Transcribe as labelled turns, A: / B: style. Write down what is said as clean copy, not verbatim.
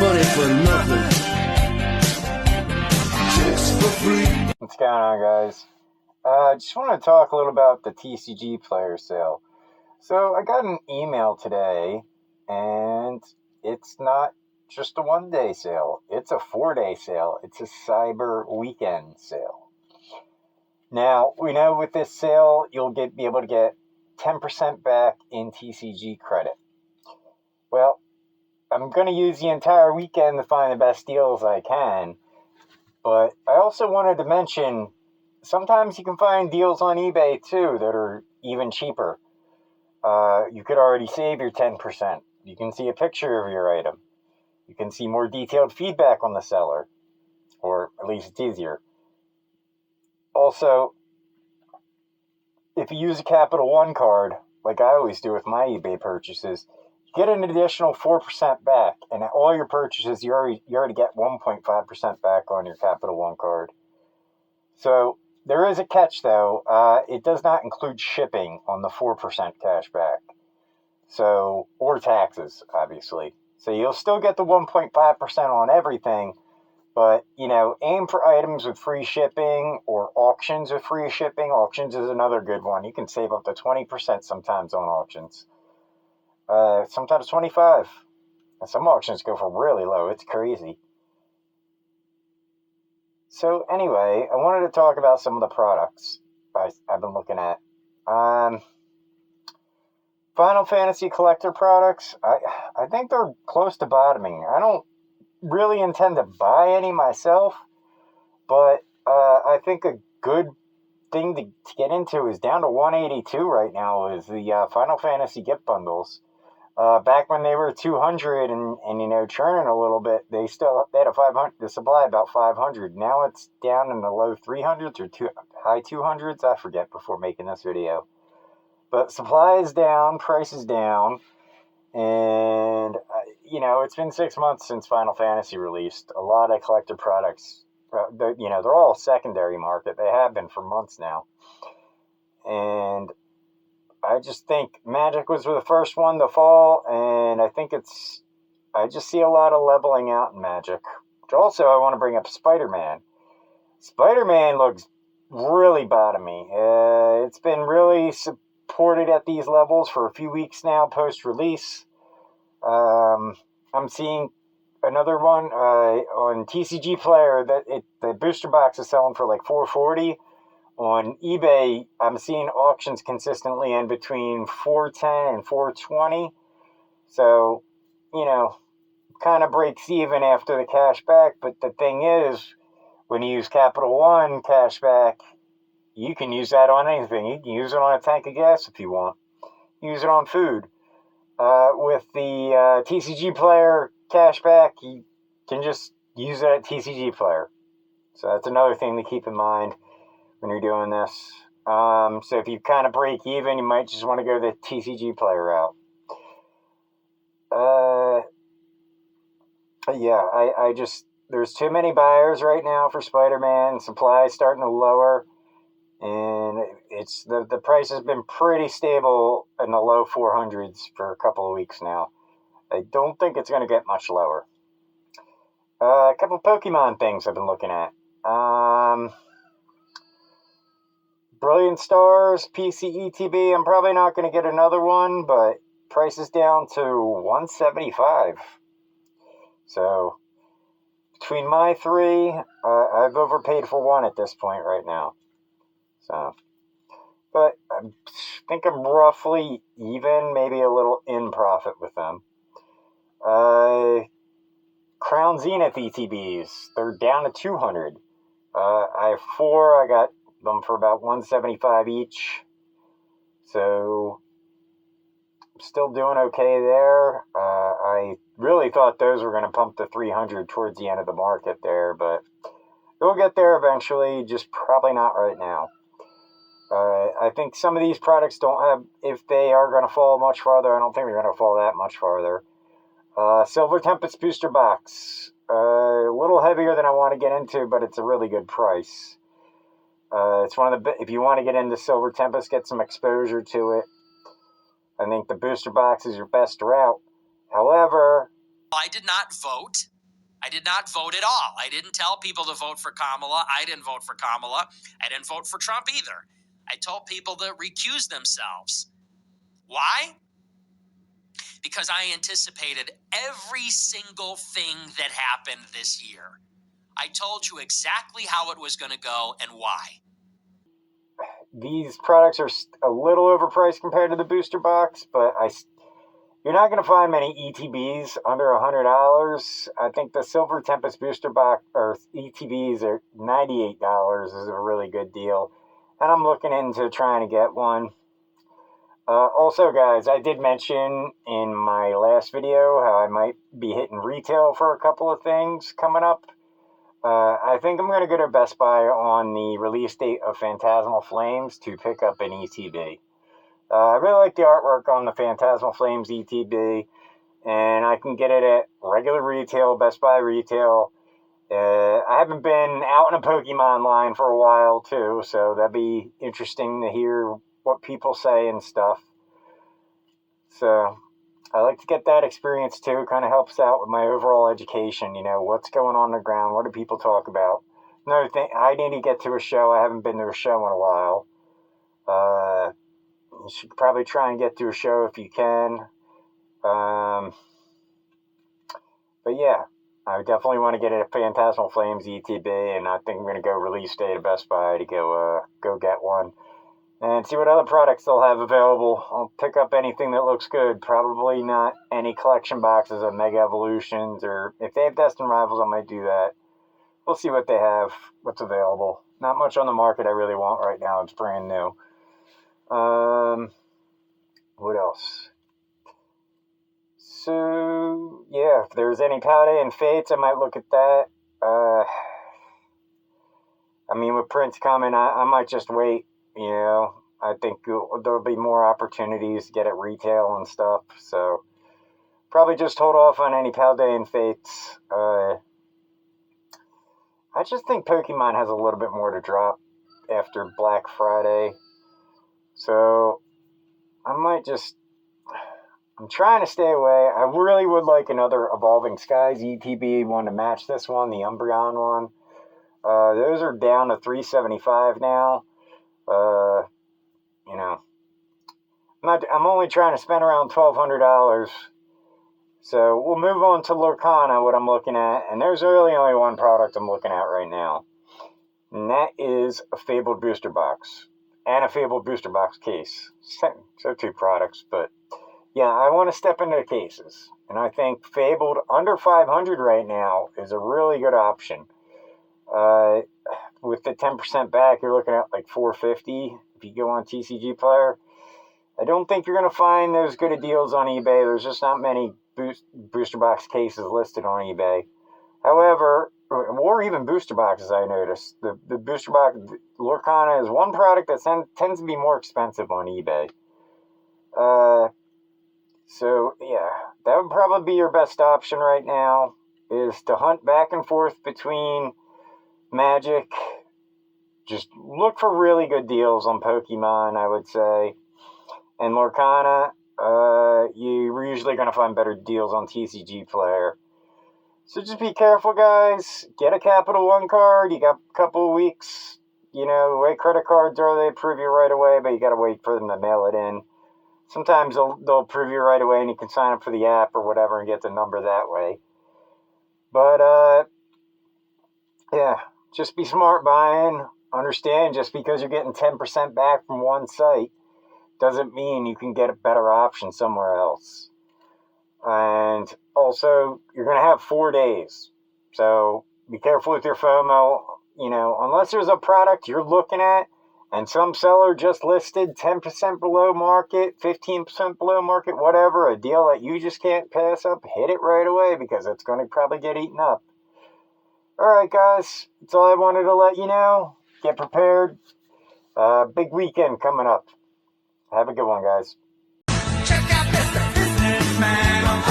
A: money for nothing. Chicks for free.
B: What's going on, guys? Just want to talk a little about the TCG Player sale. So I got an email today, and it's not just a one-day sale. It's a 4-day sale. It's a cyber weekend sale. Now, we know with this sale, you'll be able to get 10% back in TCG credit. Well, I'm going to use the entire weekend to find the best deals I can, but I also wanted to mention sometimes you can find deals on eBay too that are even cheaper. You could already save your 10%. You can see a picture of your item. You can see more detailed feedback on the seller, or at least it's easier. Also, if you use a Capital One card, like I always do with my eBay purchases, you get an additional 4% back, and at all your purchases, you already get 1.5% back on your Capital One card. So there is a catch, though. It does not include shipping on the 4% cash back. So, or taxes, obviously. So you'll still get the 1.5% on everything, but, aim for items with free shipping or auctions with free shipping. Auctions is another good one. You can save up to 20% sometimes on auctions. Sometimes 25%. And some auctions go for really low. It's crazy. So anyway, I wanted to talk about some of the products I've been looking at. Final Fantasy collector products, I think they're close to bottoming. I don't really intend to buy any myself, but I think a good thing to get into is down to 182 right now is the Final Fantasy gift bundles. Back when they were 200 and churning a little bit, they had a 500 to supply about 500. Now it's down in the low 300s or high 200s. I forget before making this video. But supply is down, price is down, and it's been 6 months since Final Fantasy released. A lot of collector products, they're all secondary market. They have been for months now, and I just think Magic was the first one to fall, and I just see a lot of leveling out in Magic. Also, I want to bring up Spider-Man. Spider-Man looks really bottomy. It's been really supported at these levels for a few weeks now post-release. I'm seeing another one on TCG Player that the booster box is selling for like $440. On eBay, I'm seeing auctions consistently in between $410 and $420. So, kind of breaks even after the cash back. But the thing is, when you use Capital One cash back, you can use that on anything. You can use it on a tank of gas if you want. Use it on food. With the TCG Player cash back, you can just use it at TCG Player. So that's another thing to keep in mind when you're doing this. So if you kind of break even, you might just want to go the TCG Player route. There's too many buyers right now for Spider-Man. Supply is starting to lower, and it's the price has been pretty stable in the low 400s for a couple of weeks now. I don't think it's going to get much lower. A couple of Pokemon things I've been looking at. Brilliant Stars, PCETB, I'm probably not going to get another one, but price is down to $175. So, between my three, I've overpaid for one at this point right now. So, but I think I'm roughly even, maybe a little in profit with them. Crown Zenith ETBs, they're down to 200. I have 4, I got them for about $175 each. So, I'm still doing okay there. I really thought those were going to pump to 300 towards the end of the market there, but they'll get there eventually, just probably not right now. I think some of these products don't have, if they are going to fall much farther, I don't think they're going to fall that much farther. Silver Tempest Booster Box. A little heavier than I want to get into, but it's a really good price. It's one of the, if you want to get into Silver Tempest, get some exposure to it. I think the booster box is your best route. However,
C: I did not vote. I did not vote at all. I didn't tell people to vote for Kamala. I didn't vote for Kamala. I didn't vote for Trump either. I told people to recuse themselves. Why? Because I anticipated every single thing that happened this year. I told you exactly how it was going to go and why.
B: These products are a little overpriced compared to the booster box, but you're not going to find many ETBs under $100. I think the Silver Tempest booster box or ETBs are $98 is a really good deal. And I'm looking into trying to get one. Also, guys, I did mention in my last video how I might be hitting retail for a couple of things coming up. I think I'm going to go to Best Buy on the release date of Phantasmal Flames to pick up an ETB. I really like the artwork on the Phantasmal Flames ETB, and I can get it at regular retail, Best Buy retail. I haven't been out in a Pokemon line for a while, too, so that'd be interesting to hear what people say and stuff. So I like to get that experience too. Kind of helps out with my overall education. You know, what's going on the ground? What do people talk about? Another thing, I need to get to a show. I haven't been to a show in a while. You should probably try and get to a show if you can. But yeah, I definitely want to get a Phantasmal Flames ETB, and I think I'm going to go release day to Best Buy to go get one. And see what other products they'll have available. I'll pick up anything that looks good. Probably not any collection boxes of Mega Evolutions, or if they have Destined Rivals, I might do that. We'll see what they have, what's available. Not much on the market I really want right now. It's brand new. What else? So, yeah, if there's any Paldea and Fates, I might look at that. I mean, with Prince coming, I might just wait. You know, I think there'll be more opportunities to get at retail and stuff. So, probably just hold off on any Paldea and Fates. I just think Pokemon has a little bit more to drop after Black Friday. So, I'm trying to stay away. I really would like another Evolving Skies ETB one to match this one, the Umbreon one. Those are down to $375 now. You know, I'm only trying to spend around $1,200. So we'll move on to Lorcana, what I'm looking at. And there's really only one product I'm looking at right now. And that is a Fabled booster box. And a Fabled booster box case. So two products, but yeah, I want to step into the cases. And I think Fabled under 500 right now is a really good option. With the 10% back, you're looking at like $450 if you go on TCG Player. I don't think you're going to find those good of deals on eBay. There's just not many booster box cases listed on eBay. However, or even booster boxes, I noticed. The booster box, Lorcana, is one product that tends to be more expensive on eBay. So, yeah, that would probably be your best option right now, is to hunt back and forth between Magic. Just look for really good deals on Pokemon, I would say. And Lorcana, you're usually going to find better deals on TCG Player. So just be careful, guys. Get a Capital One card. You got a couple of weeks. You know, the way credit cards are, they approve you right away, but you got to wait for them to mail it in. Sometimes they'll approve you right away and you can sign up for the app or whatever and get the number that way. But, yeah, just be smart buying. Understand, just because you're getting 10% back from one site doesn't mean you can get a better option somewhere else. And also, you're going to have 4 days. So be careful with your FOMO. You know, unless there's a product you're looking at and some seller just listed 10% below market, 15% below market, whatever, a deal that you just can't pass up, hit it right away because it's going to probably get eaten up. All right, guys, that's all I wanted to let you know. Get prepared. Big weekend coming up. Have a good one, guys.
D: Check out Mr. Businessman.